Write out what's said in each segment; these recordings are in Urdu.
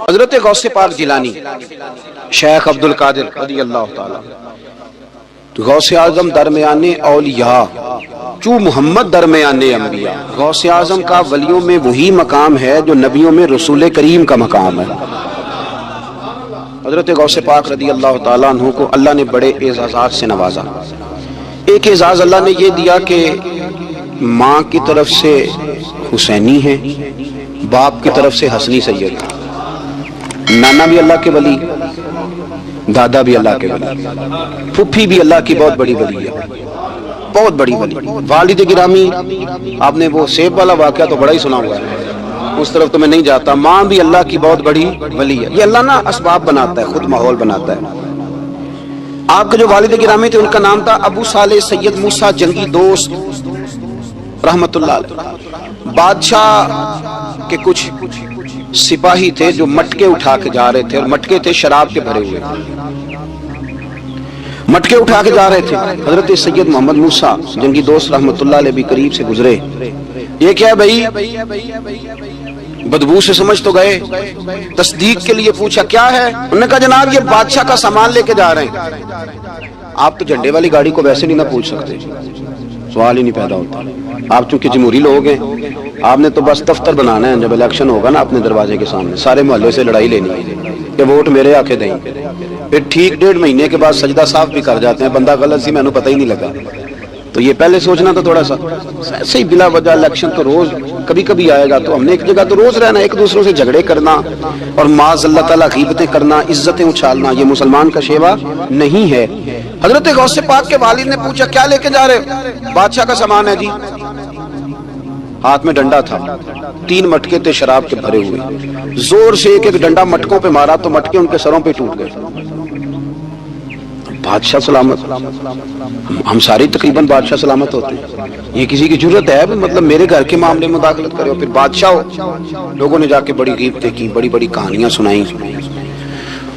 حضرت غوث پاک جیلانی شیخ عبد القادر رضی اللہ تعالی غوث اعظم درمیان اولیاء چو محمد درمیان انبیاء. غوث اعظم کا ولیوں میں وہی مقام ہے جو نبیوں میں رسول کریم کا مقام ہے. حضرت غوث پاک رضی اللہ تعالیٰ عنہ کو اللہ نے بڑے اعزازات سے نوازا. ایک اعزاز اللہ نے یہ دیا کہ ماں کی طرف سے حسینی ہے، باپ کی طرف سے حسنی سید. نانا بھی اللہ کے ولی، دادا بھی اللہ کے ولی، پھپھی بھی اللہ کی بہت بڑی ولی ہے، بہت بڑی ولی. والد گرامی آپ نے وہ سیب والا واقعہ تو بڑا ہی سنا ہوا ہے، اس طرف تو میں نہیں جاتا. ماں بھی اللہ کی بہت بڑی ولی ہے. یہ اللہ نا اسباب بناتا ہے، خود ماحول بناتا ہے. آپ کے جو والد گرامی تھے ان کا نام تھا ابو صالح سید موسیٰ جنگی دوست رحمت اللہ علیہ. بادشاہ کے کچھ سپاہی تھے جو مٹکے اٹھا کے جا رہے تھے، اور مٹکے تھے شراب کے بھرے ہوئے، مٹکے اٹھا کے جا رہے تھے. حضرت سید محمد موسیٰ جنگی دوست رحمت اللہ علیہ بھی قریب سے گزرے. یہ کیا بھائی؟ بدبو سے سمجھ تو گئے. تصدیق کے لیے پوچھا کیا ہے؟ انہوں نے کہا جناب یہ بادشاہ کا سامان لے کے جا رہے ہیں. آپ تو جھنڈے والی گاڑی کو ویسے نہیں نہ پوچھ سکتے، سوال ہی نہیں پیدا ہوتا. آپ چونکہ جمہوری لوگ ہیں، آپ نے تو بس دفتر بنانا ہے. جب الیکشن ہوگا نا اپنے دروازے کے سامنے سارے محلے سے لڑائی لینی ہے کہ ووٹ میرے آ کے دیں. پھر ٹھیک 1.5 مہینے کے بعد سجدہ صاف بھی کر جاتے ہیں. بندہ غلط سی، میں نے پتہ ہی نہیں لگا. تو یہ پہلے سوچنا تو تھوڑا سا ایسے ہی بلا وجہ الیکشن تو روز کبھی کبھی آئے گا، تو ہم نے ایک جگہ تو روز رہنا، ایک دوسروں سے جھگڑے کرنا اور معاذ اللہ تعالیٰ غیبتیں کرنا، عزتیں اچھالنا، یہ مسلمان کا شیوا نہیں ہے. حضرت غوث پاک کے والد نے پوچھا کیا لے کے جا رہے ہو؟ بادشاہ کا سامان ہے جی. ہاتھ میں ڈنڈا تھا، 3 مٹکے تھے شراب کے بھرے ہوئے. زور سے ایک ڈنڈا مٹکوں پہ مارا تو مٹکے ان کے سروں پہ ٹوٹ گئے. بادشاہ سلامت، ہم سارے تقریباً بادشاہ سلامت ہوتے ہیں. یہ کسی کی جرت ہے مطلب میرے گھر کے معاملے میں مداخلت کرے؟ پھر بادشاہ ہو. لوگوں نے جا کے بڑی غیبتیں کی، بڑی بڑی کہانیاں سنائیں.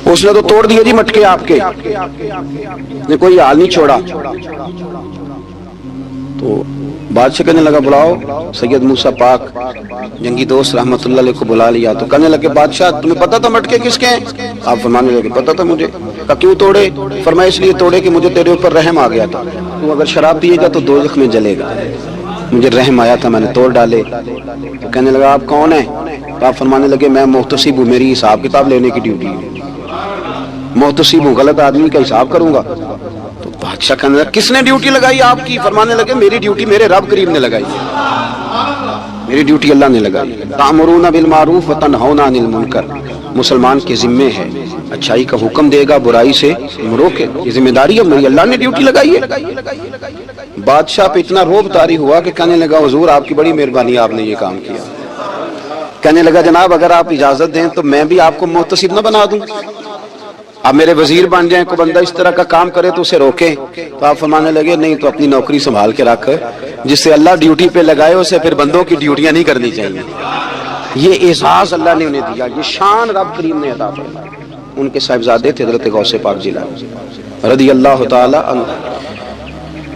اس نے تو توڑ دیے جی مٹکے آپ کے، نے کوئی حال نہیں چھوڑا. تو بادشاہ کہنے لگا بلاؤ سید موسیٰ پاک جنگی دوست رحمت اللہ علیہ کو بلا لیا. تو کہنے لگے بادشاہ تمہیں پتا تھا مٹکے کس کے ہیں؟ آپ فرمانے لگے پتا تھا مجھے. کہا کیوں توڑے؟ فرمایا اس لیے توڑے کہ مجھے تیرے اوپر رحم آ گیا تھا، تو اگر شراب پیے گا تو دوزخ میں جلے گا. مجھے رحم آیا تھا، میں نے توڑ ڈالے. تو کہنے لگا آپ کون ہیں؟ تو آپ فرمانے لگے میں محتسب ہوں، میری حساب کتاب لینے کی ڈیوٹی ہے. محتسب ہوں، غلط آدمی کا حساب کروں گا. تو بادشاہ کہنے لگا کس نے ڈیوٹی لگائی آپ کی؟ فرمانے لگے میری ڈیوٹی میرے رب کریم نے لگائی ہے، میری ڈیوٹی اللہ نے لگائی. تأمرون بالمعروف وتنہون عن المنکر، مسلمان کے ذمے ہے اچھائی کا حکم دے گا، برائی سے روکے. یہ ذمہ داری ہے میری، اللہ نے ڈیوٹی لگائی ہے. بادشاہ پہ اتنا روب طاری ہوا کہ کہنے لگا حضور آپ کی بڑی مہربانی، آپ نے یہ کام کیا. کہنے لگا جناب اگر آپ اجازت دیں تو میں بھی آپ کو محتسب نہ بنا دوں، آپ میرے وزیر بن جائیں. کوئی بندہ اس طرح کا کام کرے تو اسے روکیں. تو آپ فرمانے لگے نہیں، تو اپنی نوکری سنبھال کے رکھ، جس سے اللہ ڈیوٹی پہ لگائے اسے پھر بندوں کی ڈیوٹیاں نہیں کرنی چاہیے. یہ اعزاز اللہ نے انہیں دیا، یہ شان رب کریم نے عطا فرمائی. ان کے صاحبزادے تھے حضرت غوث پاک جیلانی رضی اللہ تعالی عنہ.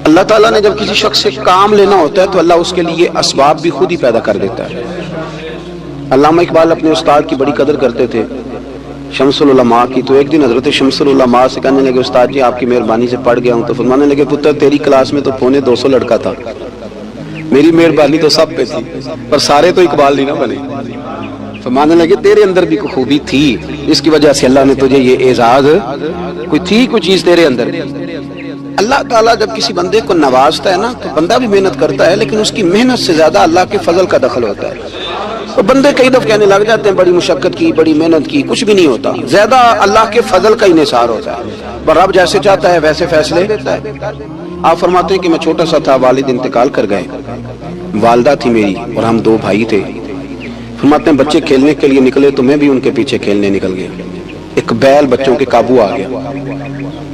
اللہ تعالیٰ نے جب کسی شخص سے کام لینا ہوتا ہے تو اللہ اس کے لیے اسباب بھی خود ہی پیدا کر دیتا ہے. علامہ اقبال اپنے استاد کی بڑی قدر کرتے تھے، شمس العلماء کی. تو ایک دن حضرت شمس العلماء سے کہنے لگے استاد جی آپ کی مہربانی سے پڑھ گیا ہوں. تو فرمانے لگے پتر تیری کلاس میں تو 250 لڑکا تھا، میری مہربانی تو سب پہ تھی، پر سارے تو اقبال نہیں نہ بنے. فرمانے لگے تیرے اندر بھی کوئی خوبی تھی، اس کی وجہ سے اللہ نے تجھے یہ اعزاز، کوئی چیز تیرے اندر. اللہ تعالیٰ جب کسی بندے کو نوازتا ہے نا تو بندہ بھی محنت کرتا ہے، لیکن اس کی محنت سے زیادہ اللہ کے فضل کا دخل ہوتا ہے. تو بندے کئی دفعہ کہنے لگ جاتے ہیں بڑی مشقت کی، بڑی محنت کی، کچھ بھی نہیں ہوتا. زیادہ اللہ کے فضل کا انحصار ہوتا ہے، پر رب جیسے چاہتا ہے ویسے فیصلے دیتا ہے. آپ فرماتے ہیں کہ میں چھوٹا سا تھا، والد انتقال کر گئے، والدہ تھی میری اور ہم 2 بھائی تھے. فرماتے ہیں بچے کھیلنے کے لیے نکلے تو میں بھی ان کے پیچھے کھیلنے نکل گیا. ایک بیل بچوں کے قابو آ گیا.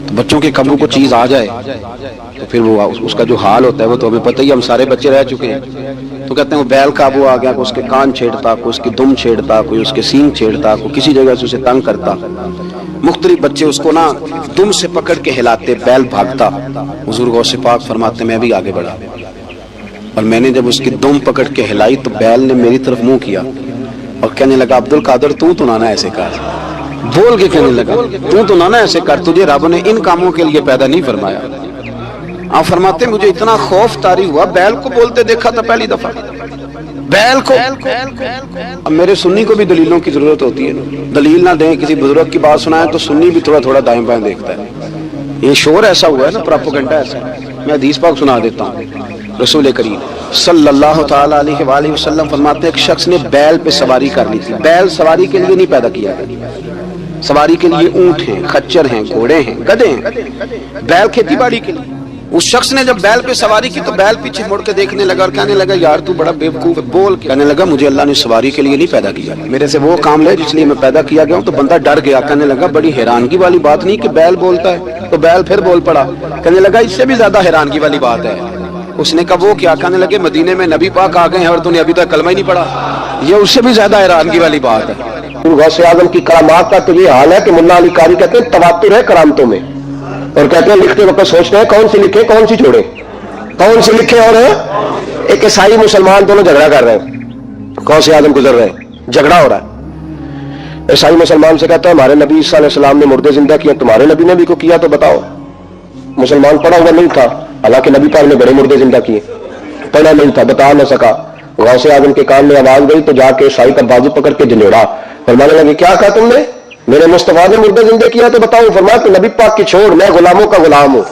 تو بچوں کے قابو کو چیز آ جائے تو پھر وہ اس کا جو حال ہوتا ہے وہ تو ہمیں پتہ ہی، ہم سارے بچے رہ چکے ہیں. تو کہتے ہیں وہ بیل قابو آ گیا، کوئی اس کے کان چھیڑتا، کوئی اس کی دم چھیڑتا، کوئی اس کے سینگ چھیڑتا، کوئی کسی جگہ سے اسے تنگ کرتا. مختلف بچے اس کو نا دم سے پکڑ کے ہلاتے، بیل بھاگتا. حضور غوث پاک فرماتے میں بھی آگے بڑھا اور میں نے جب اس کی دم پکڑ کے ہلائی تو بیل نے میری طرف منہ کیا اور کہنے لگا عبد القادر تو نہ ایسے کر، بول کے کہنے لگا تو نہ ایسے کر، تجھے رب نے ان کاموں کے لیے پیدا نہیں فرمایا۔ آپ فرماتے مجھے اتنا خوف طاری ہوا، بیل کو بولتے دیکھا تھا پہلی دفعہ، بیل کو۔ اب میرے سنی کو بھی دلیلوں کی ضرورت ہوتی ہے، دلیل نہ دیں، کسی بزرگ کی بات سنائیں تو سنی بھی تھوڑا تھوڑا دائیں بائیں دیکھتا ہے۔ یہ شور ایسا ہوا ہے نا، پراپوگنڈا ایسا ہے۔ میں حدیث پاک سنا دیتا ہوں، رسول کریم صلی اللہ تعالی علیہ وآلہ وسلم فرماتے ہیں ایک شخص نے بیل پہ سواری کر لی تھی۔ بیل سواری کے لیے نہیں پیدا کیا گیا، سواری کے لیے اونٹ ہیں، خچر ہیں، گھوڑے ہیں، گدھے ہیں، بیل کھیتی باڑی کے لیے۔ اس شخص نے جب بیل پہ سواری کی تو بیل پیچھے مڑ کے دیکھنے لگا اور کہنے لگا یار تو بڑا بیوقوف ہے، بول کے کہنے لگا مجھے اللہ نے سواری کے لیے نہیں پیدا کیا، میرے سے وہ کام لے جس لیے میں پیدا کیا گیا ہوں۔ تو بندہ ڈر گیا، کہنے لگا بڑی حیرانگی والی بات نہیں کہ بیل بولتا ہے، تو بیل پھر بول پڑا۔ کہنے لگا اس سے بھی زیادہ حیرانگی والی بات ہے۔ اس نے کہا وہ کیا؟ کہنے لگے مدینے میں نبی پاک آ گئے ہیں اور تو نے ابھی تک کلمہ ہی نہیں پڑھا، یہ اس سے بھی زیادہ حیرانگی والی بات ہے۔ غوث اعظم کی کرامات کا تو یہ حال ہے کہ ملا علی قاری کہتے ہیں تواتر ہے کرامتوں میں، اور کہتے ہیں لکھتے وقت سوچتے ہیں کون سی لکھے کون سی چھوڑے، کون سی لکھے۔ اور ایک عیسائی مسلمان دونوں جھگڑا کر رہے ہیں، غوث اعظم گزر رہے ہیں، جھگڑا ہو رہا ہے۔ عیسائی مسلمان سے کہتا ہے ہمارے نبی صلی اللہ علیہ وسلم نے مردے زندہ کیا، تمہارے نبی نے بھی کو کیا تو بتاؤ۔ مسلمان پڑھا ہوا نہیں تھا، حالانکہ نبی پاک نے بڑے مردے زندہ کیے، پڑھا نہیں تھا، بتا نہ سکا۔ غوث اعظم کے کان میں آواز گئی تو جا کے عیسائی کا بازو پکڑ کے جھنجوڑا، فرمانے لگے کیا کہا تم نے؟ میرے مصطفیٰ نے مردے زندہ کیا تو بتاؤ۔ فرمایا تو نبی پاک کی چھوڑ، میں غلاموں کا غلام ہوں،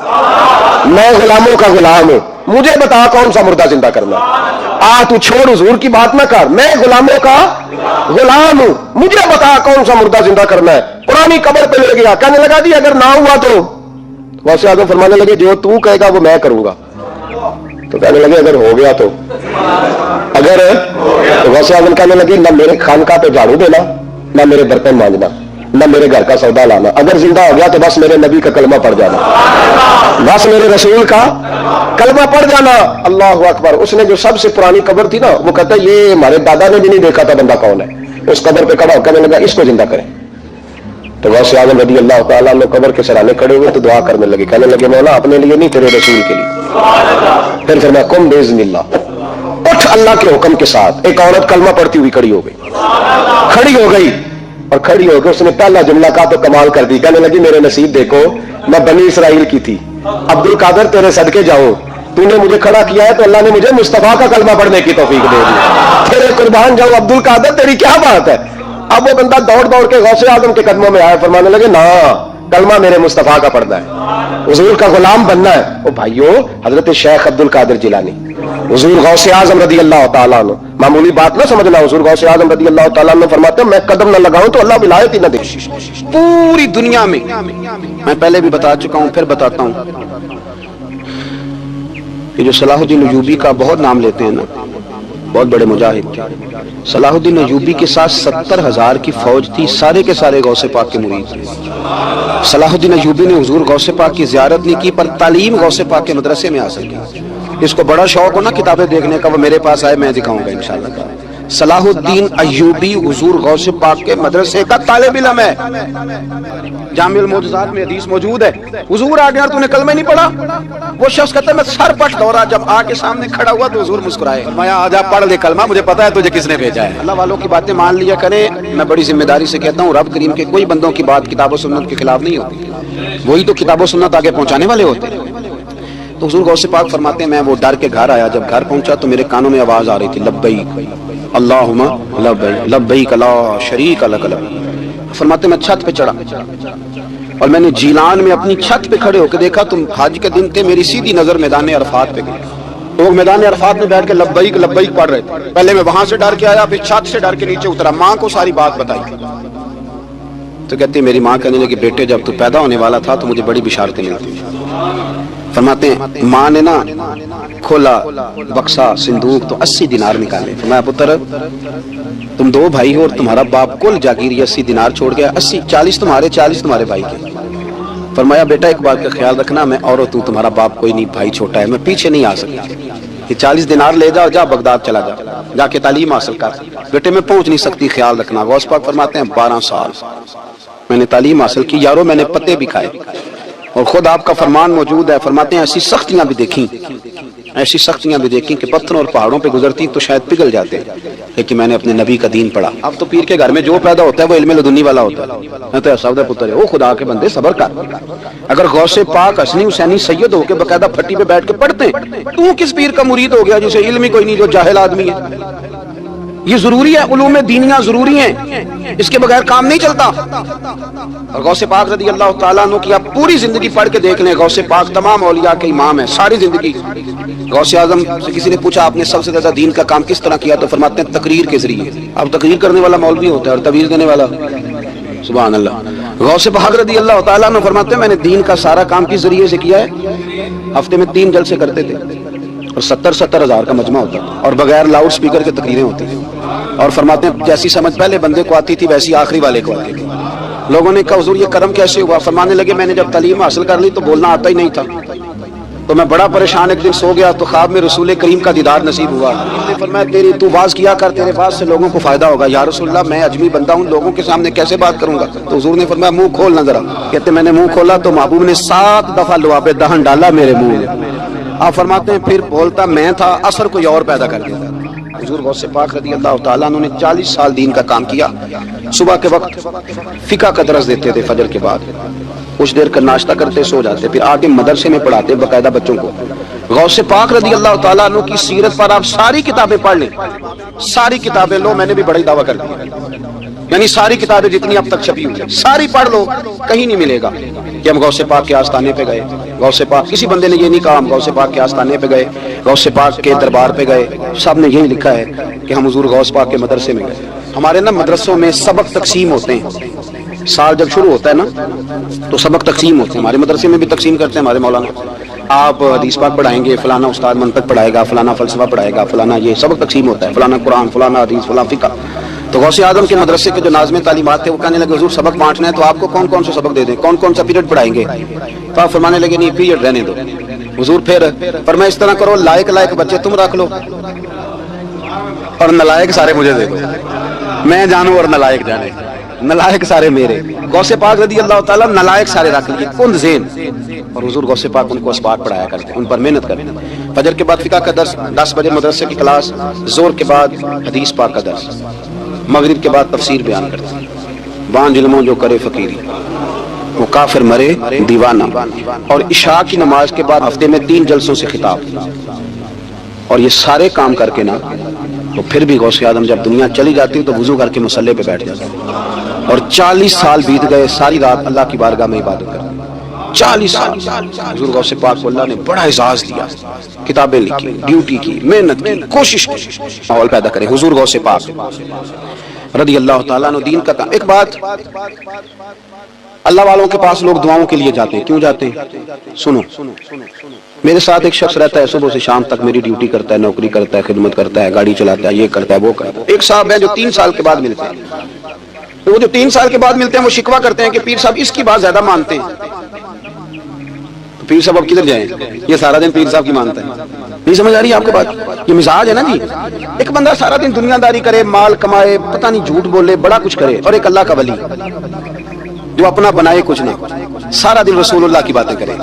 میں غلاموں کا غلام ہوں، مجھے بتا کون سا مردہ زندہ کرنا۔ تو چھوڑ حضور کی بات نہ کر، میں غلاموں کا غلام ہوں، مجھے بتا کون سا مردہ زندہ کرنا ہے۔ پرانی قبر پہ لے گیا، کہنے لگا جی اگر نہ ہوا تو؟ غوث اعظم فرمانے لگے جو تو کہے گا وہ میں کروں گا۔ تو کہنے لگے اگر ہو گیا تو؟ اگر غوث اعظم کہنے لگی نہ میرے خانقاہ پہ جھاڑو دینا، نہ میرے برتن مانجنا، نہ میرے گھر کا سودا لانا، اگر زندہ ہو گیا تو بس میرے نبی کا کلمہ پڑھ جانا، بس میرے رسول کا کلمہ پڑھ جانا۔ اللہ اکبر۔ اس نے جو سب سے پرانی قبر تھی نا، وہ کہتا ہے یہ ہمارے دادا نے بھی نہیں دیکھا تھا بندہ کون ہے، اس قبر پہ کھڑا ہو کہنے لگا اس کو زندہ کریں۔ تو غوث اعظم رضی اللہ تعالیٰ عنہ قبر کے سرانے کھڑے ہوئے تو دعا کرنے لگے، کہنے لگے مولا اپنے لیے نہیں تیرے رسول کے لیے۔ پھر فرمایا قم باذن اللہ، اٹھ اللہ کے حکم کے ساتھ۔ ایک عورت کلمہ پڑھتی ہوئی کھڑی ہو گئی، کھڑی ہو گئی، اور کھڑی ہو گئی اس نے پہلا جملہ کہا تو کمال کر دی، کہنے لگی میرے نصیب دیکھو میں بنی اسرائیل کی تھی، عبد القادر تیرے صدقے جاؤں، تو نے مجھے کھڑا کیا ہے تو اللہ نے مجھے مصطفیٰ کا کلمہ پڑھنے کی توفیق دے دی، تیرے قربان جاؤں عبد القادر، تیری کیا بات ہے۔ اب وہ بندہ دوڑ دوڑ کے غوث اعظم کے قدموں میں آیا، فرمانے لگے نا کلمہ میرے مصطفیٰ کا پڑھنا ہے، حضور کا غلام بننا ہے۔ او بھائیو، حضرت شیخ عبد القادر جیلانی، حضور غوث اعظم رضی اللہ تعالیٰ عنہ، معمولی بات نہ سمجھنا، حضور غوث اعظم رضی اللہ تعالیٰ عنہ فرماتے ہیں میں قدم نہ لگاؤں تو اللہ ولایت ہی نہ دے۔ پوری دنیا میں، میں پہلے بھی بتا چکا ہوں پھر بتاتا ہوں، یہ جو صلاح الدین ایوبی کا بہت نام لیتے ہیں نا، بہت بڑے مجاہد تھے، صلاح الدین ایوبی کے ساتھ 70,000 کی فوج تھی، سارے کے سارے غوث پاک کے مرید تھے۔ صلاح الدین ایوبی نے حضور غوث پاک کی زیارت نہیں کی پر تعلیم غوث پاک کے مدرسے میں حاصل کی۔ اس کو بڑا شوق ہو نا کتابیں دیکھنے کا، وہ میرے پاس آئے میں دکھاؤں گا انشاءاللہ۔ صلاح الدین ایوبی حضور غوث پاک کے مدرسے کا طالب علم ہے، جامع المعجزات میں حدیث موجود ہے، حضور آ گیا اور تو نے کلمہ نہیں پڑھا؟ وہ شخص کہتا ہے میں سر پٹ دوڑا، جب آ کے سامنے کھڑا ہوا تو حضور مسکرائے، فرمایا آجا پڑھ لے کلمہ، مجھے پتا ہے تجھے کس نے بھیجا ہے۔ اللہ والوں کی باتیں مان لیا کریں، میں بڑی ذمہ داری سے کہتا ہوں رب کریم کے کوئی بندوں کی بات کتاب و سنت کے خلاف نہیں ہوتی، وہی تو کتاب و سنت آگے پہنچانے والے ہوتے ہیں۔ تو حضور غوث پاک فرماتے ہیں میں وہ ڈر کے گھر آیا، جب گھر پہنچا تو میرے کانوں میں آواز آ رہی تھی لبیک اللہم لبیک لبیک لا شریک لک لبیک۔ فرماتے میں چھت پہ چڑھا اور میں نے جیلان میں اپنی چھت پہ کھڑے ہو کے دیکھا، تم حج کے دن تھے، میری سیدھی نظر میدان عرفات پہ گئی، لوگ میدان عرفات میں بیٹھ کے لبیک لبیک پڑھ رہے تھے۔ پہلے میں وہاں سے ڈر کے آیا، پھر چھت سے ڈر کے نیچے اترا، ماں کو ساری بات بتائی تو کہتی میری ماں کہنے لگی بیٹے جب تو پیدا ہونے والا تھا تو مجھے بڑی بشارتیں ملتی۔ فرماتے ہیں ماں نے نا کھولا بکسا صندوق تو 80 دینار نکالے، فرمایا پتر تم دو بھائی ہو اور تمہارا باپ کل جاگیر 80 دینار چھوڑ گیا، 40 تمہارے 40 تمہارے بھائی کے۔ فرمایا بیٹا ایک بات کا خیال رکھنا، میں اور تو تمہارا باپ کوئی نہیں، بھائی چھوٹا ہے، میں پیچھے نہیں آ سکتا، یہ 40 دینار لے جا اور جا بغداد چلا جا کے تعلیم حاصل کر، بیٹے میں پہنچ نہیں سکتی، خیال رکھنا۔ غوث پاک فرماتے ہیں 12 سال میں نے تعلیم حاصل کی یارو، میں نے پتے بھی کھائے، اور خود آپ کا فرمان موجود ہے، فرماتے ہیں ایسی سختیاں بھی دیکھیں ایسی سختیاں بھی دیکھی کہ پتھروں اور پہاڑوں پہ گزرتی تو شاید پگھل جاتے، لیکن میں نے اپنے نبی کا دین پڑھا۔ اب تو پیر کے گھر میں جو پیدا ہوتا ہے وہ علم لدنی والا ہوتا ہے، میں تو ایسا پتر ہے، وہ خدا کے بندے صبر کر۔ اگر غوث پاک حسنی حسینی سید ہو کے باقاعدہ پھٹی پہ بیٹھ کے پڑھتے ہیں، تو کس پیر کا مرید ہو گیا جسے علم ہی کوئی نہیں، جو جاہل آدمی ہے؟ یہ ضروری ہے، علوم دینیاں ضروری ہیں، اس کے بغیر کام نہیں چلتا۔ اور غوث پاک رضی اللہ تعالیٰ عنہ کی آپ پوری زندگی پڑھ کے دیکھ لیں، غوث پاک تمام اولیاء کے امام ہیں، ساری زندگی۔ غوث اعظم سے کسی نے پوچھا آپ نے سب سے زیادہ دین کا کام کس طرح کیا، تو فرماتے ہیں تقریر کے ذریعے۔ اب تقریر کرنے والا مولوی ہوتا ہے اور تویز دینے والا، سبحان اللہ۔ غوث پاک رضی اللہ تعالیٰ عنہ فرماتے ہیں میں نے دین کا سارا کام کس ذریعے سے کیا ہے؟ ہفتے میں 3 جلسے کرتے تھے اور 70 ہزار کا مجمع ہوتا تھا، اور بغیر لاؤڈ سپیکر کے تقریریں ہوتی تھیں، اور فرماتے ہیں جیسی سمجھ پہلے بندے کو آتی تھی ویسی آخری والے کو آتی تھی۔ لوگوں نے کہا حضور یہ کرم کیسے ہوا؟ فرمانے لگے میں نے جب تعلیم حاصل کر لی تو بولنا آتا ہی نہیں تھا، تو میں بڑا پریشان، ایک دن سو گیا تو خواب میں رسول کریم کا دیدار نصیب ہوا۔ فرمایا تو واز کیا کر، تیرے واز سے لوگوں کو فائدہ ہوگا۔ یا رسول اللہ میں اجمی بندہ ہوں، لوگوں کے سامنے کیسے بات کروں گا؟ تو حضور نے فرمایا منہ کھولنا ذرا۔ کہتے میں نے منہ کھولا تو محبوب نے 7 دفعہ لعاب دہن ڈالا میرے منہ میں۔ آپ فرماتے ہیں پھر بولتا میں تھا، اثر کوئی اور پیدا کر دیتا۔ حضور غوث پاک رضی اللہ تعالیٰ عنہ نے 40 سال دین کا کام کیا۔ صبح کے وقت فقہ کا درس دیتے تھے، فجر کے بعد کچھ دیر کا ناشتہ کرتے سو جاتے، پھر آ کے مدرسے میں پڑھاتے باقاعدہ بچوں کو۔ غوث پاک رضی اللہ تعالیٰ عنہ کی سیرت پر آپ ساری کتابیں پڑھ لیں، ساری کتابیں لو، میں نے بھی بڑی دعویٰ کر دی، یعنی ساری کتابیں جتنی اب تک چھپی ہوئی ساری پڑھ لو، کہیں نہیں ملے گا کہ ہم غوث پاک کے آستانے پہ گئے۔ غوث پاک کسی بندے نے یہ نہیں کہا ہم غوث پاک کے آستانے پہ گئے، غوث پاک کے دربار پہ گئے، سب نے یہی لکھا ہے کہ ہم حضور غوث پاک کے مدرسے میں گئے۔ ہمارے نا مدرسوں میں سبق تقسیم ہوتے ہیں، سال جب شروع ہوتا ہے نا تو سبق تقسیم ہوتے ہیں، ہمارے مدرسے میں بھی تقسیم کرتے ہیں ہمارے مولانا۔ آپ حدیث پاک پڑھائیں گے، فلانا استاد منطق پڑھائے گا، فلانا فلسفہ پڑھائے گا، فلانا یہ سبق تقسیم ہوتا ہے، فلانا قرآن، فلانا حدیث، فلانا فقہ۔ تو غوث اعظم کے مدرسے کے جو ناظم تعلیمات تھے وہ کہنے لگے حضور سبق بانٹنا ہے تو آپ کو کون کون سے سبق دے دیں، کون کون سا پیریڈ پڑھائیں گے؟ تو آپ فرمانے لگے نہیں پیریڈ رہنے دو حضور، پھر پر میں اس طرح کرو لائق بچے تم رکھ لو اور نلائق سارے مجھے دے دو، میں جانوں اور نلائق جانے، نلائق سارے میرے۔ غوث پاک رضی اللہ تعالیٰ نلائق سارے رکھ لیے کند ذہن، اور حضور غوث پاک ان کو اسباق پڑھایا کرتے، ان پر محنت کرتے۔ فجر کے بعد فقہ کا درس، 10 بجے مدرسے کی کلاس، زور کے بعد حدیث پاک کا درس، مغرب کے بعد تفسیر بیان کرتے۔ بان ظلموں جو کرے فقیری وہ کافر مرے دیوانہ، اور عشاء کی نماز کے بعد ہفتے میں 3 جلسوں سے خطاب۔ اور یہ سارے کام کر کے نا تو پھر بھی غوث اعظم جب دنیا چلی جاتی تو وضو کر کے مصلے پہ بیٹھ جاتا، اور 40 سال بیت گئے، ساری رات اللہ کی بارگاہ میں عبادت کرتے۔ 40 سال حضور غوث پاک کو اللہ نے بڑا اعزاز دیا، کتابیں لکھی، ڈیوٹی کی، محنت کی، کوشش کی، ماحول پیدا کرے۔ حضور غوث پاک رضی اللہ تعالیٰ عنہ دین کا کام۔ ایک بات، اللہ والوں کے پاس لوگ دعاؤں کے لیے جاتے ہیں، کیوں جاتے ہیں؟ سنو، میرے ساتھ ایک شخص رہتا ہے، صبح سے شام تک میری ڈیوٹی کرتا ہے، نوکری کرتا ہے، خدمت کرتا ہے، گاڑی چلاتا ہے، یہ کرتا ہے وہ کرتا ہے۔ ایک صاحب ہیں جو 3 سال کے بعد ملتے ہیں، وہ جو 3 سال کے بعد ملتے ہیں وہ شکوہ کرتے ہیں کہ پیر صاحب اس کی بات زیادہ مانتے ہیں۔ تو پیر صاحب اب کدھر جائیں؟ یہ سارا دن پیر صاحب کی مانتا ہے، نہیں سمجھ آ رہی ہے آپ کو بات؟ یہ مزاج ہے نا جی، ایک بندہ سارا دن دنیا داری کرے، مال کمائے، پتہ نہیں جھوٹ بولے، بڑا کچھ کرے، اور ایک اللہ کا ولی جو اپنا بنائے کچھ نہ، سارا دن رسول اللہ کی باتیں کرے،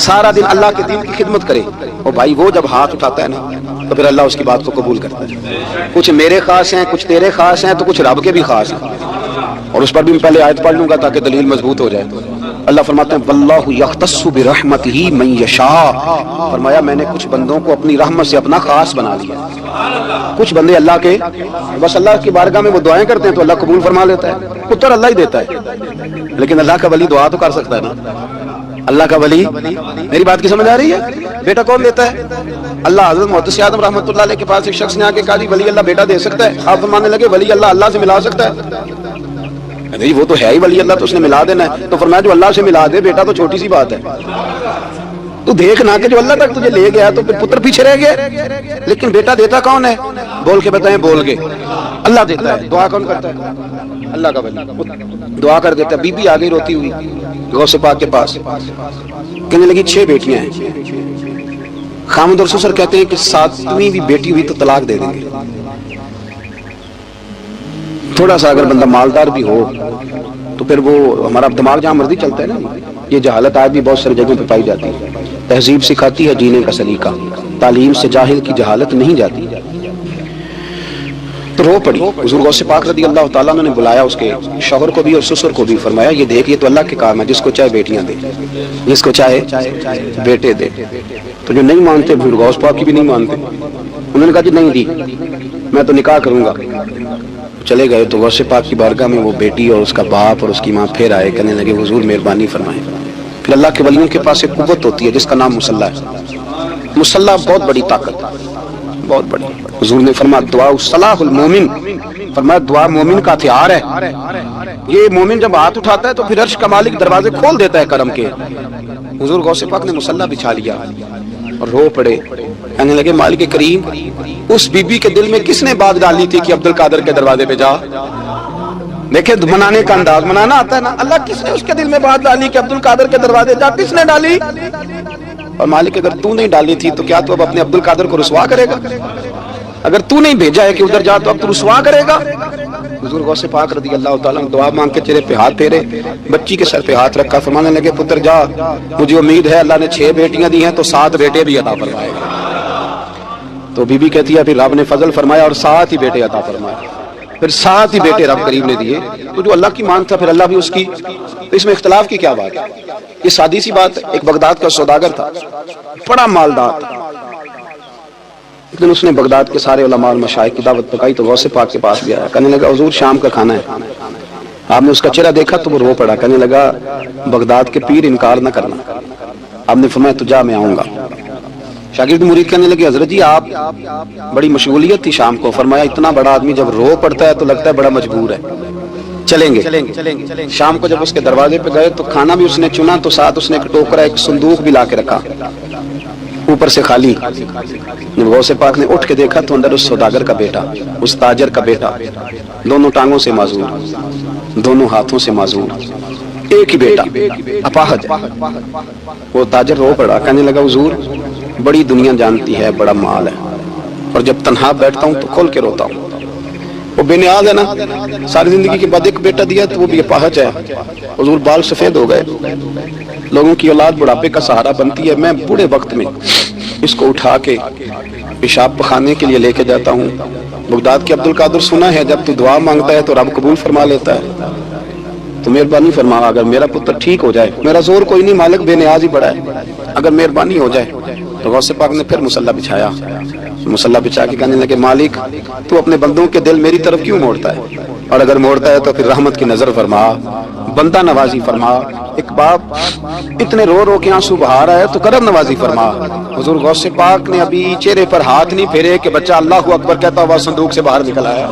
سارا دن اللہ کے دین کی خدمت کرے، اور بھائی وہ جب ہاتھ اٹھاتا ہے نا تو پھر اللہ اس کی بات کو قبول کرتا ہے۔ کچھ میرے خاص ہیں، کچھ تیرے خاص ہیں، تو کچھ رب کے بھی خاص ہیں، اور اس پر بھی میں پہلے آیت پڑھ لوں گا تاکہ دلیل مضبوط ہو جائے۔ اللہ فرماتے ہیں واللہ یختص برحمتہ من یشاء، فرمایا میں نے کچھ بندوں کو اپنی رحمت سے اپنا خاص بنا لیا۔ کچھ بندے اللہ کے بس اللہ کی بارگاہ میں وہ دعائیں کرتے ہیں تو اللہ قبول فرما لیتا ہے، پتر اللہ ہی دیتا ہے، لیکن اللہ کا ولی دعا تو کر سکتا ہے نا۔ اللہ کا ولی، میری بات کی سمجھ آ رہی ہے؟ بیٹا کون دیتا ہے؟ اللہ۔ حضرت محدث اعظم رحمۃ اللہ علیہ کے پاس ایک شخص نے آ کے کہا جی ولی اللہ بیٹا دے سکتا ہے؟ آپ فرمانے لگے ولی اللہ اللہ سے ملا سکتا ہے؟ نہیں وہ تو ہے ہی ولی اللہ، تو اس نے ملا دینا ہے۔ تو فرمایا جو اللہ سے ملا دے بیٹا تو چھوٹی سی بات ہے، تو دیکھنا کہ جو اللہ تک تجھے لے گیا تو پھر پتر پیچھے رہ گئے، لیکن بیٹا دیتا کون ہے؟ بول کے بتائیں، بول کے اللہ دیتا ہے۔ دعا کون کرتا ہے؟ اللہ کا ولی دعا کر دیتا ہے۔ بی بی آ گئی روتی ہوئی غوث پاک کے پاس، کہنے لگی 6 بیٹیاں ہیں۔ خامد اور سسر کہتے ہیں کہ 7ویں بھی بیٹی ہوئی تو طلاق دے دیں گے۔ تھوڑا سا اگر بندہ مالدار بھی ہو تو پھر وہ ہمارا دماغ جہاں مرضی چلتا ہے نا، یہ جہالت آج بھی بہت ساری جگہوں پہ پائی جاتی ہے۔ تہذیب سکھاتی ہے جینے کا سلیقہ، تعلیم سے جاہل کی جہالت نہیں جاتی۔ تو رو پڑی۔ حضور غوث پاک رضی اللہ تعالیٰ عنہ نے بلایا اس کے شوہر کو بھی اور سسر کو بھی، فرمایا یہ دیکھ، یہ تو اللہ کے کام ہے، جس کو چاہے بیٹیاں دے، جس کو چاہے بیٹے دے۔ تو جو نہیں مانتے بھیڑ غوث پاک کی بھی نہیں مانتے، انہوں نے کہا جی نہیں دی، میں تو نکاح کروں گا۔ چلے گئے تو غوث پاک کی بارگاہ میں وہ بیٹی اور اس کا باپ اور اس کی ماں پھر آئے، کہنے لگے حضور مہربانی فرمائیں۔ پھر اللہ کے ولیوں کے پاس ایک قوت ہوتی ہے جس کا نام مصلح ہے۔ مصلح بہت بڑی طاقت، بہت بڑی۔ حضور نے فرمایا دعا صلاح المومن، فرمایا دعا مومن کا ہتھیار ہے۔ یہ مومن جب ہاتھ اٹھاتا ہے تو پھر عرش کا مالک دروازے کھول دیتا ہے کرم کے۔ حضور غوث پاک نے مصلح بچھا لیا اور رو پڑے، کہنے لگے مالک کریم، اس بی بی کے دل میں کس نے بات ڈالی تھی کہ عبد القادر کے دروازے پہ جا؟ دیکھیں منانے کا انداز، منانا آتا ہے نا، اللہ کس نے اس کے دل میں بات ڈالی کہ عبد القادر کے دروازے جا؟ کس نے ڈالی؟ اور مالک اگر تو نہیں ڈالی تھی تو کیا تو اب اپنے عبد القادر کو رسوا کرے گا؟ اگر تو نہیں بھیجا ہے کہ ادھر جا تو اب تو رسوا کرے گا؟ حضور غوث پاک رضی اللہ تعالیٰ عنہ دعا مانگ کے چہرے پہ ہاتھ پھیرے، بچی کے سر پہ ہاتھ رکھا، فرمانے لگے پتر جا، مجھے امید ہے اللہ نے 6 بیٹیاں دی ہیں تو 7 بیٹے بھی عطا فرمائے گا۔ تو بی بی کہتی ہے پھر رب نے فضل فرمایا اور 7 ہی بیٹے عطا فرمائے، پھر 7 ہی بیٹے رب کریم نے دیے۔ تو جو اللہ کی مان تھا پھر اللہ بھی اس کی، تو اس میں اختلاف کی کیا بات ہے؟ یہ سادی سی بات۔ ایک بغداد کا سوداگر تھا، بڑا مالدار تھا۔ ایک دن اس نے بغداد کے سارے علماء اور مشائخ کی دعوت پکائی تو غوث پاک کے پاس بھی آیا، کہنے لگا حضور شام کا کھانا ہے۔ آپ نے اس کا چہرہ دیکھا تو وہ رو پڑا، کہنے لگا بغداد کے پیر انکار نہ کرنا۔ آپ نے فرمایا تو جا میں آؤں گا۔ شاگرد مرید کہنے لگے حضرت جی آپ بڑی مشغولیت تھی شام کو، فرمایا اتنا بڑا آدمی جب رو پڑتا ہے تو لگتا ہے بڑا مجبور ہے، چلیں گے۔ شام کو جب اس کے دروازے پہ گئے تو کھانا بھی اس نے چنا تو ساتھ اس نے ایک ٹوکرا ایک صندوق بھی لا کے رکھا، اوپر سے خالی۔ جب غوث پاک نے اٹھ کے دیکھا تو اندر اس سوداگر کا بیٹا، اس تاجر کا بیٹا، دونوں ٹانگوں سے معذور، دونوں ہاتھوں سے معذور، ایک ہی بیٹا اپاہج ہے۔ وہ تاجر رو پڑا، کہنے لگا حضور بڑی دنیا جانتی ہے، بڑا مال ہے، اور جب تنہا بیٹھتا ہوں تو کھول کے روتا ہوں۔ وہ بے نیاز ہے نا، ساری زندگی کے بعد ایک بیٹا دیا تو وہ بھی اپاہج ہے۔ حضور بال سفید ہو گئے، لوگوں کی اولاد بڑھاپے کا سہارا بنتی ہے، میں بوڑھے وقت میں اس کو اٹھا کے پیشاب پخانے کے لیے لے کے جاتا ہوں۔ بغداد کے عبد القادر سنا ہے جب تو دعا مانگتا ہے تو رب قبول فرما لیتا ہے، تو مہربانی فرما اگر میرا پتر ٹھیک ہو جائے، میرا زور کوئی نہیں، مالک بے نیاز ہی بڑا ہے، اگر مہربانی ہو جائے۔ تو غوث پاک نے پھر مصلی بچھایا، مصلی بچھا کے کہنے لگے مالک تو اپنے بندوں کے دل میری طرف کیوں موڑتا ہے، اور اگر موڑتا ہے تو پھر رحمت کی نظر فرما، بندہ نوازی فرما۔ ایک باپ اتنے رو رو کے آنسو بہا رہا ہے تو کرم نوازی فرما۔ حضور غوث پاک نے ابھی چہرے پر ہاتھ نہیں پھیرے کہ بچہ اللہ اکبر کہتا ہوا صندوق سے باہر نکل آیا۔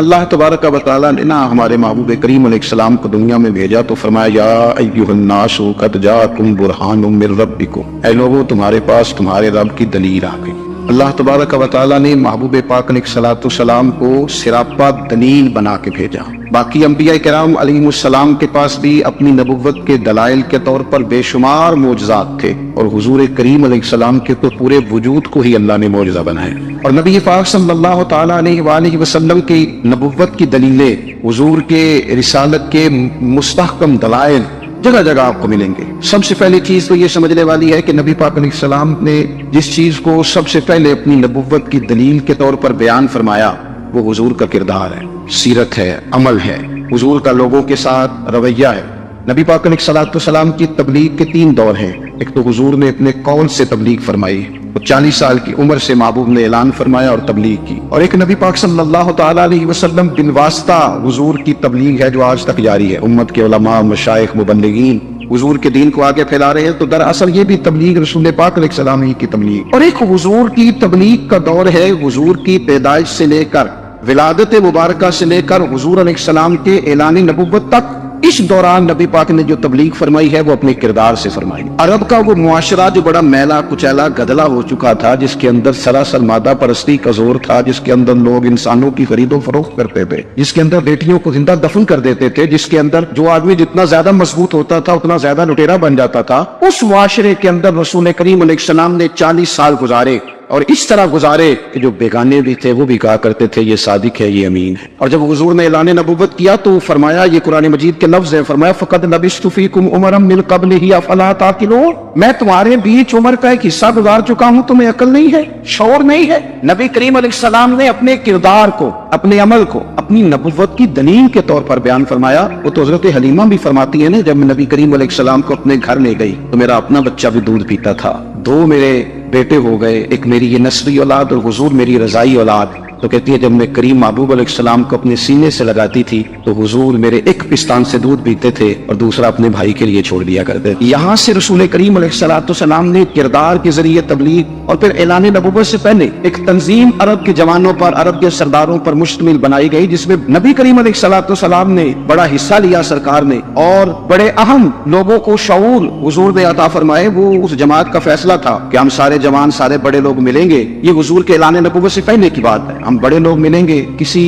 اللہ تبارک و تعالیٰ نے نا ہمارے محبوب کریم علیہ السلام کو دنیا میں بھیجا تو فرمایا یا ایھا الناس قد جاءکم برہان من ربکم، اے لوگو تمہارے پاس تمہارے رب کی دلیل آ گئی۔ اللہ تبارک و تعالیٰ نے محبوب پاک علیہ السلام کو سراپا دلیل بنا کے بھیجا۔ باقی انبیاء کرام علیہ السلام کے پاس بھی اپنی نبوت کے دلائل کے طور پر بے شمار معجزات تھے، اور حضور کریم علیہ السلام کے تو پورے وجود کو ہی اللہ نے معجزہ بنایا۔ اور نبی پاک صلی اللہ تعالیٰ علیہ وآلہ وسلم کی نبوت کی دلیلیں، حضور کے رسالت کے مستحکم دلائل جگہ جگہ آپ کو ملیں گے۔ سب سے پہلی چیز تو یہ سمجھنے والی ہے کہ نبی پاک علیہ السلام نے جس چیز کو سب سے پہلے اپنی نبوت کی دلیل کے طور پر بیان فرمایا وہ حضور کا کردار ہے، سیرت ہے، عمل ہے، حضور کا لوگوں کے ساتھ رویہ ہے۔ نبی پاک علیہ السلام کی تبلیغ کے 3 دور ہیں۔ ایک تو حضور نے اپنے قول سے تبلیغ فرمائی، 40 سال کی عمر سے محبوب نے اعلان فرمایا اور تبلیغ کی، اور ایک نبی پاک صلی اللہ تعالیٰ علیہ وسلم بن واسطہ حضور کی تبلیغ ہے جو آج تک جاری ہے۔ امت کے علماء، مشائخ، مبلغین حضور کے دین کو آگے پھیلا رہے ہیں، تو دراصل یہ بھی تبلیغ رسول پاک علیہ السلام ہی کی تبلیغ۔ اور ایک حضور کی تبلیغ کا دور ہے حضور کی پیدائش سے لے کر ولادت مبارکہ سے لے کر حضور علیہ السلام کے اعلان نبوت تک۔ اس دوران نبی پاک نے جو تبلیغ فرمائی ہے وہ اپنے کردار سے فرمائی۔ عرب کا وہ معاشرہ جو بڑا میلا کچیلا گدلا ہو چکا تھا، جس کے اندر سراسر مادہ پرستی کا زور تھا، جس کے اندر لوگ انسانوں کی خرید و فروخت کرتے تھے، جس کے اندر بیٹیوں کو زندہ دفن کر دیتے تھے، جس کے اندر جو آدمی جتنا زیادہ مضبوط ہوتا تھا اتنا زیادہ لٹیرا بن جاتا تھا، اس معاشرے کے اندر رسول کریم علیہ السلام نے 40 سال گزارے اور اس طرح گزارے کہ جو بیگانے بھی تھے وہ بھی کہا کرتے تھے یہ صادق ہے، یہ امین ہے۔ اور جب حضور نے اعلان نبوت کیا تو فرمایا، یہ قرآن مجید کے لفظ ہیں، فرمایا فَقَدْ لَبِثْتُ فِيكُمْ عُمَرًا مِّن قَبْلِهِ أَفَلَا تَعْقِلُونَ، میں تمہارے بیچ عمر کا ایک حصہ گزار چکا ہوں، تمہیں عقل نہیں ہے، شعور نہیں ہے۔ نبی کریم علیہ السلام نے اپنے کردار کو، اپنے عمل کو اپنی نبوت کی دلیل کے طور پر بیان فرمایا۔ وہ تو حضرت حلیمہ بھی فرماتی ہے نا، جب میں نبی کریم علیہ السلام کو اپنے گھر لے گئی تو میرا اپنا بچہ بھی دودھ پیتا تھا، 2 میرے بیٹے ہو گئے، ایک میری یہ نسبی اولاد اور حضور میری رضائی اولاد۔ تو کہتی ہے جب میں کریم محبوب علیہ السلام کو اپنے سینے سے لگاتی تھی تو حضور میرے ایک پستان سے دودھ پیتے تھے اور دوسرا اپنے بھائی کے لیے چھوڑ دیا کرتے تھے۔ یہاں سے رسول کریم علیہ السلام نے کردار کے ذریعے تبلیغ اور پھر اعلان نبوت سے پہلے ایک تنظیم عرب کے جوانوں پر، عرب کے سرداروں پر مشتمل بنائی گئی، جس میں نبی کریم علیہ السلام نے بڑا حصہ لیا، سرکار نے، اور بڑے اہم لوگوں کو شعور حضور نے عطا فرمائے۔ وہ اس جماعت کا فیصلہ تھا کہ ہم سارے جوان، سارے بڑے لوگ ملیں گے، یہ حضور کے اعلان نبوت سے پہلے کی بات ہے، ہم بڑے لوگ ملیں گے، کسی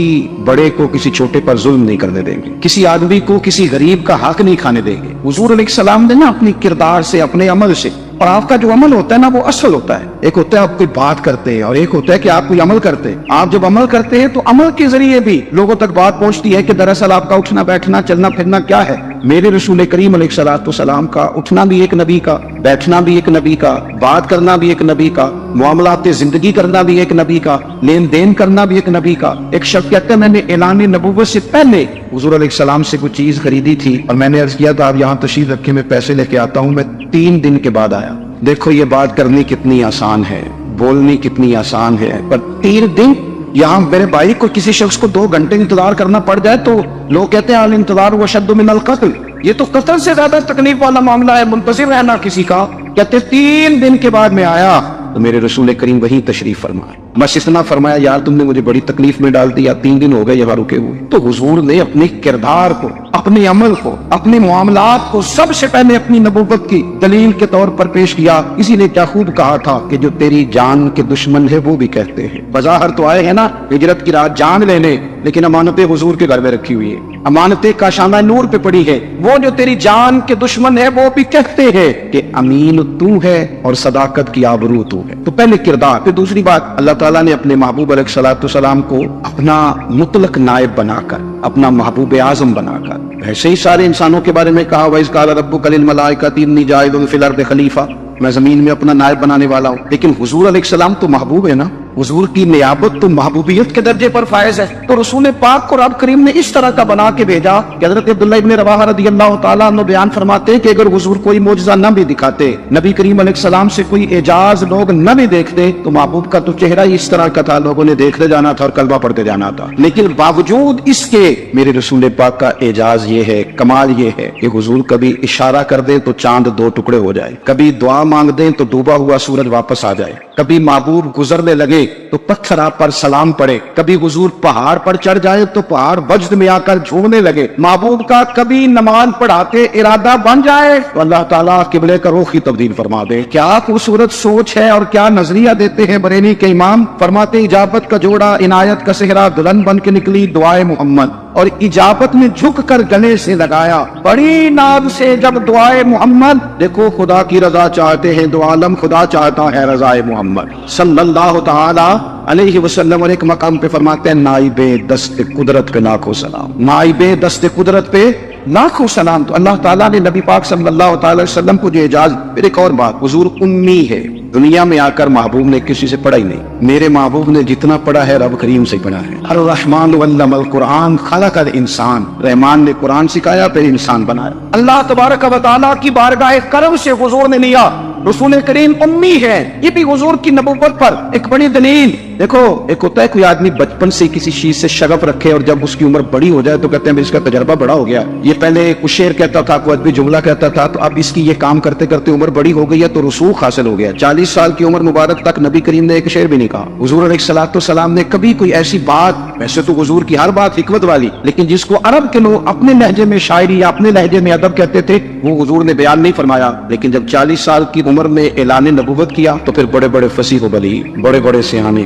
بڑے کو کسی چھوٹے پر ظلم نہیں کرنے دیں گے، کسی آدمی کو کسی غریب کا حق نہیں کھانے دیں گے۔ حضور علیہ السلام نے نا اپنی کردار سے، اپنے عمل سے، اور آپ کا جو عمل ہوتا ہے نا وہ اصل ہوتا ہے، ایک ہوتا ہے آپ کوئی بات کرتے ہیں اور ایک ہوتا ہے کہ آپ کوئی عمل کرتے ہیں۔ آپ جب عمل کرتے ہیں تو عمل کے ذریعے بھی لوگوں تک بات پہنچتی ہے کہ دراصل آپ کا اٹھنا بیٹھنا، چلنا پھرنا کیا ہے۔ میرے رسول کریم علیہ السلام کا اٹھنا بھی ایک نبی کا، بیٹھنا بھی ایک نبی کا، بات کرنا بھی ایک نبی کا، معاملات زندگی کرنا بھی ایک نبی کا، لین دین کرنا بھی ایک نبی کا۔ ایک شخص کہتے ہیں میں نے اعلان نبوت سے پہلے حضور علیہ السلام سے کوئی چیز خریدی تھی اور میں نے عرض کیا تھا آپ یہاں تشریف رکھے، میں پیسے لے کے آتا ہوں، میں 3 دن کے بعد آیا۔ دیکھو یہ بات کرنی کتنی آسان ہے، بولنی کتنی آسان ہے، پر 3 دن یہاں میرے بھائی کو کسی شخص کو 2 گھنٹے انتظار کرنا پڑ جائے تو لوگ کہتے ہیں الانتظار واشد من القتل، یہ تو قتل سے زیادہ تکلیف والا معاملہ ہے، منتظر رہنا کسی کا۔ کہتے 3 دن کے بعد میں آیا تو میرے رسول کریم وہیں تشریف فرمائے، بس اتنا فرمایا یار تم نے مجھے بڑی تکلیف میں ڈال دیا، 3 دن ہو گئے یہاں رکے ہوئے۔ تو حضور نے اپنے کردار کو، اپنے عمل کو، اپنے معاملات کو سب سے پہلے اپنی نبوت کی دلیل کے طور پر پیش کیا۔ اسی نے کیا خوب کہا تھا کہ جو تیری جان کے دشمن ہے وہ بھی کہتے ہیں، بظاہر تو آئے ہیں نا ہجرت کی رات جان لینے، لیکن امانتیں حضور کے گھر میں رکھی ہوئی ہے، امانتیں کاشانہ نور پہ پڑی ہے۔ وہ جو تیری جان کے دشمن ہے وہ بھی کہتے ہیں کہ امین تو ہے اور صداقت کی آبرو تو ہے۔ تو پہلے کردار، پھر دوسری بات اللہ تعالیٰ نے اپنے محبوب علیہ السلام کو اپنا مطلق نائب بنا کر، اپنا محبوب اعظم بنا کر، ویسے ہی سارے انسانوں کے بارے میں کہا وَإِذْ قَالَ رَبُّكَ لِلْمَلَائِكَةِ إِنِّي جَاعِلٌ فِي الْأَرْضِ خَلِيفَةً، میں زمین میں اپنا نائب بنانے والا ہوں۔ لیکن حضور علیہ السلام تو محبوب ہے نا، حضور کی نیابت تو محبوبیت کے درجے پر فائز ہے۔ تو رسول پاک کو رب کریم نے اس طرح کا بنا کے بھیجا کہ حضرت عبداللہ ابن رواحہ رضی اللہ تعالیٰ عنہ بیان فرماتے ہیں کہ اگر حضور کوئی معجزہ نہ بھی دکھاتے، نبی کریم علیہ السلام سے کوئی اعجاز لوگ نہ بھی دیکھتے، تو محبوب کا تو چہرہ ہی اس طرح کا تھا، لوگوں نے دیکھتے جانا تھا اور کلمہ پڑھتے جانا تھا۔ لیکن باوجود اس کے میرے رسول پاک کا اعجاز یہ ہے، کمال یہ ہے کہ حضور کبھی اشارہ کر دیں تو چاند 2 ٹکڑے ہو جائے، کبھی دعا مانگ دیں تو ڈوبا ہوا سورج واپس آ جائے، کبھی محبوب گزرنے لگے تو پتھر آپ پر سلام پڑے، کبھی حضور پہاڑ پر چڑھ جائے تو پہاڑ وجد میں آ کر جھومنے لگے، محبوب کا کبھی نماز پڑھاتے ارادہ بن جائے تو اللہ تعالیٰ قبلے کا رخ ہی تبدیل فرما دے۔ کیا خوبصورت سوچ ہے اور کیا نظریہ دیتے ہیں بریلی کے امام، فرماتے اجابت کا جوڑا عنایت کا صحرا دلہن بن کے نکلی دعائے محمد، اور اجابت میں جھک کر گلے سے لگایا بڑی ناز سے جب دعائے محمد۔ دیکھو خدا کی رضا چاہتے ہیں دو عالم، خدا چاہتا ہے رضائے محمد صلی اللہ تعالی علیہ وسلم۔ اور ایک مقام پہ فرماتے ہیں نائب دست قدرت پہ لاکھوں سلام، نائب دست قدرت پہ لاکھوں سلام۔ تو اللہ تعالیٰ نے نبی پاک صلی اللہ تعالی وسلم کو جو اعجاز، پھر ایک اور بات، حضور امی ہے، دنیا میں آ کر محبوب نے کسی سے پڑھا ہی نہیں، میرے محبوب نے جتنا پڑھا ہے رب کریم سے پڑھا ہے۔ الرحمن علم القرآن خلق الانسان، رحمان نے قرآن سکھایا پھر انسان بنایا۔ اللہ تبارک و تعالیٰ کی بارگاہ کرم سے حضور نے لیا، رسول کریم امی ہے، یہ بھی حضور کی نبوت پر ایک بڑی دلیل۔ دیکھو ایک ہوتا ہے کوئی آدمی بچپن سے کسی چیز سے شغف رکھے اور جب اس کی عمر بڑی ہو جائے تو کہتے ہیں اس کا تجربہ بڑا ہو گیا، یہ پہلے کچھ شعر کہتا تھا، کوئی ادبی جملہ کہتا تھا، تو اب اس کی یہ کام کرتے کرتے عمر بڑی ہو گئی ہے تو رسوخ حاصل ہو گیا۔ 40 سال کی عمر مبارک تک نبی کریم نے ایک شعر بھی نہیں کہا، حضور علیہ السلام نے کبھی کوئی ایسی بات، ویسے تو حضور کی ہر بات حکمت والی، لیکن جس کو عرب کے لوگ اپنے لہجے میں شاعری یا اپنے لہجے میں ادب کہتے تھے وہ حضور نے بیان نہیں فرمایا۔ لیکن جب 40 سال کی عمر میں اعلان نبوت کیا تو پھر بڑے بڑے فصیح و بلیغ، بڑے بڑے سیانے،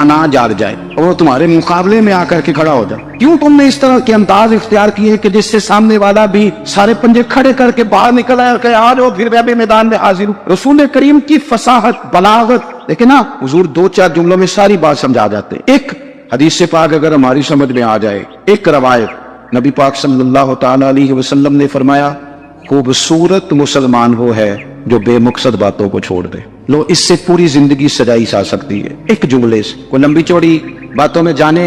انا جار جائے اور وہ تمہارے مقابلے میں آ کر کے کھڑا ہو جائے؟ کیوں تم نے اس طرح کے انداز اختیار کیے کہ جس سے سامنے والا بھی سارے پنجے کھڑے کر کے باہر نکل آئے اور کہے آ جاؤ پھر میں بھی میدان میں حاضر ہوں؟ رسول کریم کی فصاحت، بلاغت دیکھیں نا، حضور 2-4 جملوں میں ساری بات سمجھا جاتے ہیں۔ ایک حدیث پاک اگر ہماری سمجھ میں آ جائے، ایک روایت نبی پاک صلی اللہ تعالی علیہ وسلم نے فرمایا خوبصورت مسلمان وہ ہے جو بے مقصد باتوں کو چھوڑ دے۔ لو اس سے پوری زندگی سجائی جا سکتی ہے ایک جملے سے، کوئی لمبی چوڑی باتوں میں جانے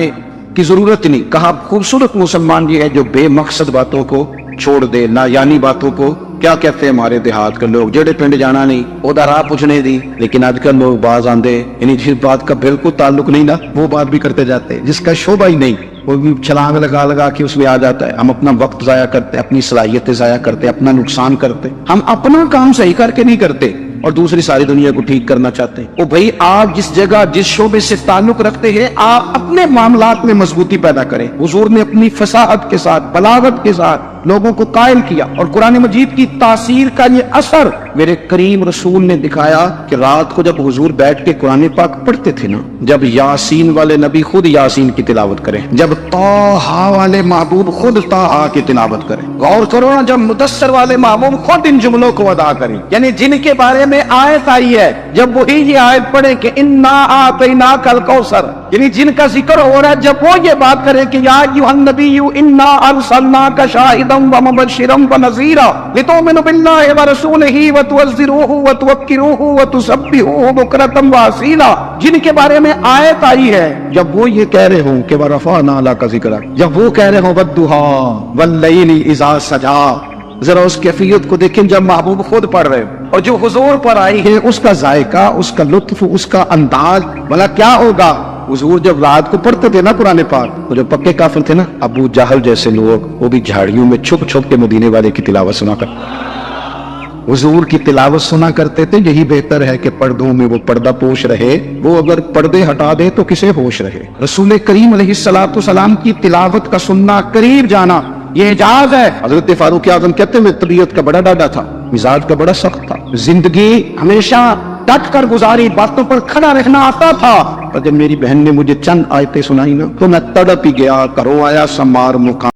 کی ضرورت نہیں۔ کہا خوبصورت مسلمان یہ ہے جو بے مقصد باتوں کو چھوڑ دے، لا یعنی باتوں کو۔ کیا کہتے ہیں ہمارے دیہات کے لوگ، جڑے پنڈ جانا نہیں اودا راہ پوچھنے دی، لیکن آج کل لوگ باز آندے یعنی جس بات کا بالکل تعلق نہیں نا وہ بات بھی کرتے جاتے ہیں، جس کا شعبہ ہی نہیں وہ بھی چھلانگ لگا لگا کے اس میں آ جاتا ہے۔ ہم اپنا وقت ضائع کرتے، اپنی صلاحیتیں ضائع کرتے، اپنا نقصان کرتے، ہم اپنا کام صحیح کر کے نہیں کرتے اور دوسری ساری دنیا کو ٹھیک کرنا چاہتے ہیں۔ او بھائی آپ جس جگہ جس شعبے سے تعلق رکھتے ہیں آپ اپنے معاملات میں مضبوطی پیدا کریں۔ حضور نے اپنی فصاحت کے ساتھ، بلاغت کے ساتھ لوگوں کو قائل کیا، اور قرآن مجید کی تاثیر کا یہ اثر میرے کریم رسول نے دکھایا کہ رات کو جب حضور بیٹھ کے قرآن پاک پڑھتے تھے نا، جب یاسین والے نبی خود یاسین کی تلاوت کریں، جب طٰہٰ والے محبوب خود طٰہٰ کی تلاوت کریں، غور کرو نا، جب مدثر والے محبوب خود ان جملوں کو ادا کریں، یعنی جن کے بارے میں آیت آئی ہے جب وہی یہ آیت پڑھیں کہ انا اعطیناک الکوثر، یعنی جن کا ذکر ہو رہا ہے جب وہ یہ بات کریں کہ یا ایھا النبی انا ارسلناک شاہدا ومبشرا ونذیرا لتؤمنوا باللہ ورسولہ وتعزروہ وتوقروہ وتسبحوہ بکرۃ واصیلا، جن کے بارے میں آیت آئی ہے جب وہ یہ کہہ رہے ہوں کہ ورفعنا لک ذکرک، جب وہ کہہ رہے ہوں والضحیٰ واللیل اذا سجا، ذرا اس کیفیت کو دیکھیں جب محبوب خود پڑھ رہے ہوں، اور جو حضور پر آئی ہے اس کا ذائقہ، اس کا لطف، اس کا انداز بھلا کیا ہوگا۔ حضور جب رات کو پڑھتے تھے نا قرآن پاک تو جو پکے کافر تھے نا ابو جہل جیسے لوگ، وہ بھی جھاڑیوں میں چھپ چھپ کے مدینے والے کی تلاوت سنا کرتے، حضور کی تلاوت سنا کرتے تھے۔ یہی بہتر ہے کہ پردوں میں وہ پردہ پوش رہے، وہ اگر پردے ہٹا دے تو کسے ہوش رہے۔ رسول کریم علیہ الصلوۃ والسلام کی تلاوت کا سننا، قریب جانا، یہ اعجاز ہے۔ حضرت فاروق اعظم کہتے ہیں میں طبیعت کا بڑا ڈاڈا تھا، مزاج کا بڑا سخت تھا، زندگی ہمیشہ ڈٹ کر گزاری، باتوں پر کھڑا رہنا آتا تھا، پر جب میری بہن نے مجھے چند آیتیں سنائی نا تو میں تڑپ ہی گیا، کرو آیا سمار مقام